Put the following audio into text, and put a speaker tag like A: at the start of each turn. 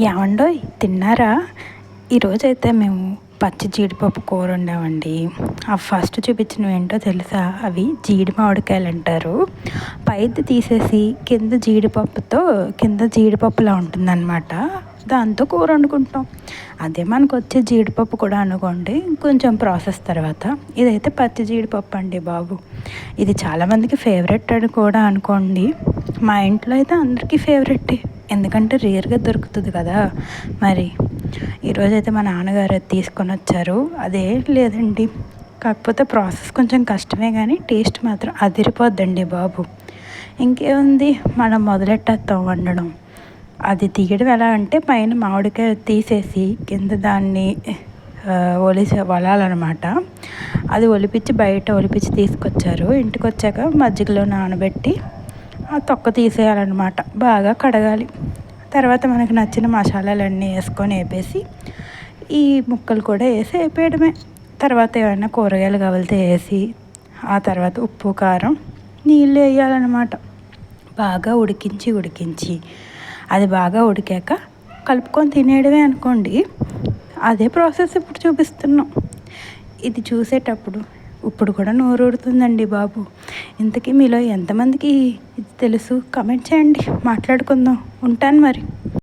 A: ఏమండోయ్ తిన్నారా? ఈరోజైతే మేము పచ్చి జీడిపప్పు కూర వండామండి. ఆ ఫస్ట్ చూపించినవి ఏంటో తెలుసా? అవి జీడి మామిడికాయలు అంటారు. పైది తీసేసి కింద జీడిపప్పులా ఉంటుందన్నమాట. దాంతో కూర వండుకుంటాం. అదే మనకు వచ్చే జీడిపప్పు కూడా అనుకోండి, కొంచెం ప్రాసెస్ తర్వాత. ఇదైతే పచ్చి జీడిపప్పు అండి బాబు. ఇది చాలామందికి ఫేవరెట్ అని కూడా అనుకోండి. మా ఇంట్లో అయితే అందరికీ ఫేవరెట్, ఎందుకంటే రేర్గా దొరుకుతుంది కదా. మరి ఈరోజైతే మా నాన్నగారు అది తీసుకొని వచ్చారు. అదే లేదండి, కాకపోతే ప్రాసెస్ కొంచెం కష్టమే కానీ టేస్ట్ మాత్రం అదిరిపోద్దండి బాబు. ఇంకేముంది, మనం మొదలెట్టేస్తాం వండడం. అది తీయడం ఎలా అంటే, పైన మామిడికాయ తీసేసి కింద దాన్ని వలాలన్నమాట. అది బయట ఒలిపించి తీసుకొచ్చారు. ఇంటికి వచ్చాక మజ్జిగలో నానబెట్టి ఆ తొక్క తీసేయాలన్నమాట. బాగా కడగాలి. తర్వాత మనకు నచ్చిన మసాలాలన్నీ వేపేసి ఈ ముక్కలు కూడా వేసి వేపేయడమే. తర్వాత ఏమైనా కూరగాయలు కావాలితే వేసి, ఆ తర్వాత ఉప్పు కారం నీళ్ళు వేయాలన్నమాట. బాగా ఉడికించి అది బాగా ఉడికాక కలుపుకొని తినేయడమే అనుకోండి. అదే ప్రాసెస్ ఇప్పుడు చూపిస్తున్నాం. ఇది చూసేటప్పుడు ఇప్పుడు కూడా నోరు ఊరుతుందండి బాబు. ఇంతకీ మీలో ఎంతమందికి ఇది తెలుసు? కమెంట్ చేయండి, మాట్లాడుకుందాం. ఉంటాను మరి.